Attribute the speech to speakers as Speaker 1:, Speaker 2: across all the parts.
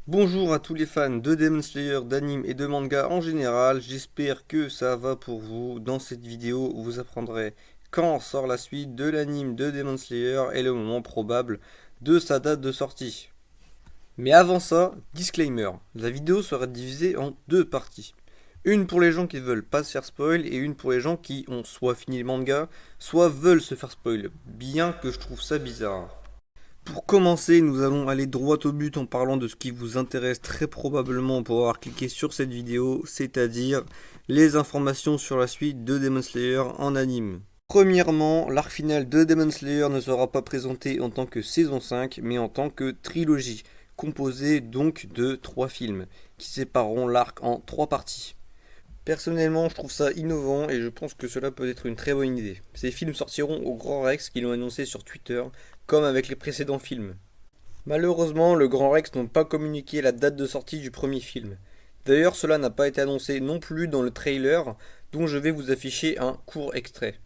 Speaker 1: Bonjour à tous les fans de Demon Slayer, d'anime et de manga en général, j'espère que ça va pour vous. Dans cette vidéo, vous apprendrez quand sort la suite de l'anime de Demon Slayer et le moment probable de sa date de sortie. Mais avant ça, disclaimer, la vidéo sera divisée en deux parties. Une pour les gens qui ne veulent pas se faire spoil et une pour les gens qui ont soit fini le manga, soit veulent se faire spoil, bien que je trouve ça bizarre. Pour commencer, nous allons aller droit au but en parlant de ce qui vous intéresse très probablement pour avoir cliqué sur cette vidéo, c'est-à-dire les informations sur la suite de Demon Slayer en anime. Premièrement, l'arc final de Demon Slayer ne sera pas présenté en tant que saison 5, mais en tant que trilogie, composée donc de 3 films, qui sépareront l'arc en 3 parties. Personnellement, je trouve ça innovant et je pense que cela peut être une très bonne idée. Ces films sortiront au Grand Rex qui l'ont annoncé sur Twitter, comme avec les précédents films. Malheureusement, le Grand Rex n'ont pas communiqué la date de sortie du premier film. D'ailleurs, cela n'a pas été annoncé non plus dans le trailer, dont je vais vous afficher un court extrait.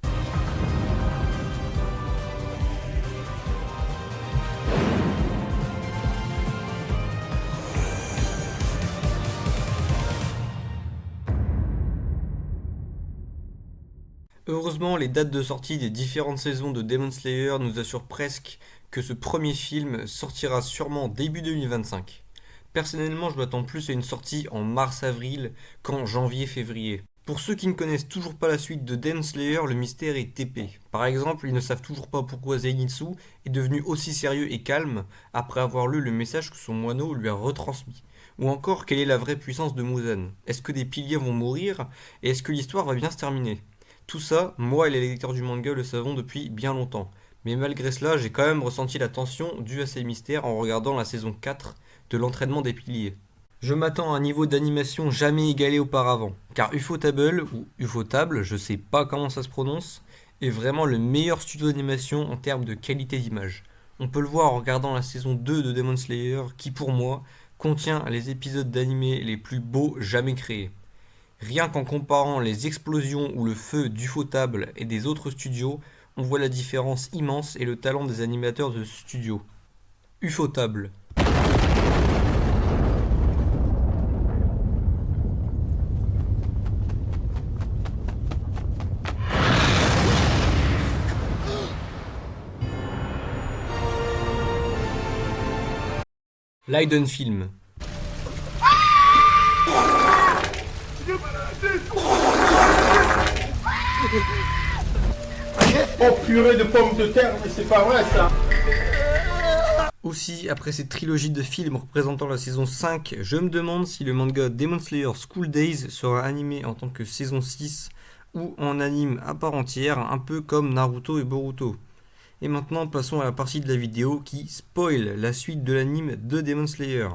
Speaker 1: Heureusement, les dates de sortie des différentes saisons de Demon Slayer nous assurent presque que ce premier film sortira sûrement début 2025. Personnellement, je m'attends plus à une sortie en mars-avril qu'en janvier-février. Pour ceux qui ne connaissent toujours pas la suite de Demon Slayer, le mystère est épais. Par exemple, ils ne savent toujours pas pourquoi Zenitsu est devenu aussi sérieux et calme après avoir lu le message que son moineau lui a retransmis. Ou encore, quelle est la vraie puissance de Muzan? Est-ce que des piliers vont mourir? Et est-ce que l'histoire va bien se terminer? Tout ça, moi et les lecteurs du manga le savons depuis bien longtemps. Mais malgré cela, j'ai quand même ressenti la tension due à ces mystères en regardant la saison 4 de l'entraînement des piliers. Je m'attends à un niveau d'animation jamais égalé auparavant, car Ufotable, ou Ufotable, je sais pas comment ça se prononce, est vraiment le meilleur studio d'animation en termes de qualité d'image. On peut le voir en regardant la saison 2 de Demon Slayer, qui pour moi contient les épisodes d'animé les plus beaux jamais créés. Rien qu'en comparant les explosions ou le feu d'Ufotable et des autres studios, on voit la différence immense et le talent des animateurs de ce studio. Ufotable. Leiden Film.
Speaker 2: Oh purée de pommes de terre, mais c'est pas vrai ça.
Speaker 1: Aussi, après cette trilogie de films représentant la saison 5, je me demande si le manga Demon Slayer School Days sera animé en tant que saison 6 ou en anime à part entière, un peu comme Naruto et Boruto. Et maintenant, passons à la partie de la vidéo qui spoil la suite de l'anime de Demon Slayer.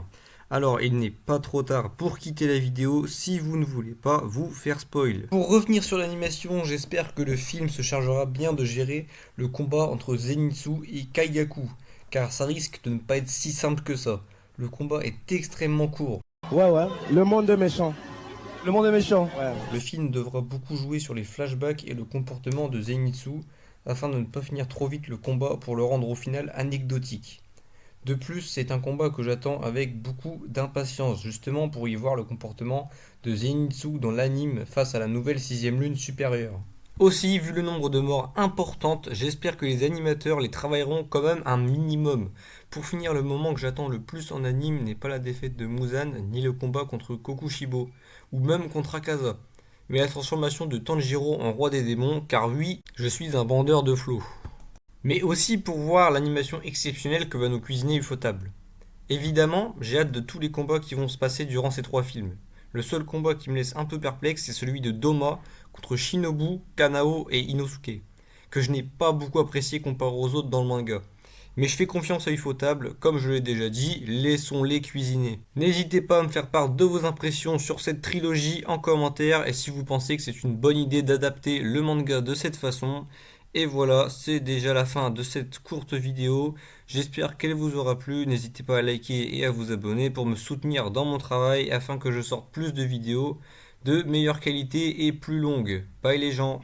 Speaker 1: Alors, il n'est pas trop tard pour quitter la vidéo si vous ne voulez pas vous faire spoil. Pour revenir sur l'animation, j'espère que le film se chargera bien de gérer le combat entre Zenitsu et Kaigaku, car ça risque de ne pas être si simple que ça. Le combat est extrêmement court.
Speaker 3: Ouais, le monde est méchant. Le monde est méchant. Ouais.
Speaker 1: Le film devra beaucoup jouer sur les flashbacks et le comportement de Zenitsu afin de ne pas finir trop vite le combat pour le rendre au final anecdotique. De plus, c'est un combat que j'attends avec beaucoup d'impatience, justement pour y voir le comportement de Zenitsu dans l'anime face à la nouvelle sixième lune supérieure. Aussi, vu le nombre de morts importantes, j'espère que les animateurs les travailleront quand même un minimum. Pour finir, le moment que j'attends le plus en anime n'est pas la défaite de Muzan, ni le combat contre Kokushibo, ou même contre Akaza, mais la transformation de Tanjiro en roi des démons, car oui, je suis un bandeur de flots. Mais aussi pour voir l'animation exceptionnelle que va nous cuisiner Ufotable. Évidemment, j'ai hâte de tous les combats qui vont se passer durant ces 3 films. Le seul combat qui me laisse un peu perplexe, c'est celui de Doma contre Shinobu, Kanao et Inosuke, que je n'ai pas beaucoup apprécié comparé aux autres dans le manga. Mais je fais confiance à Ufotable, comme je l'ai déjà dit, laissons-les cuisiner. N'hésitez pas à me faire part de vos impressions sur cette trilogie en commentaire et si vous pensez que c'est une bonne idée d'adapter le manga de cette façon. Et voilà, c'est déjà la fin de cette courte vidéo. J'espère qu'elle vous aura plu. N'hésitez pas à liker et à vous abonner pour me soutenir dans mon travail afin que je sorte plus de vidéos de meilleure qualité et plus longues. Bye les gens!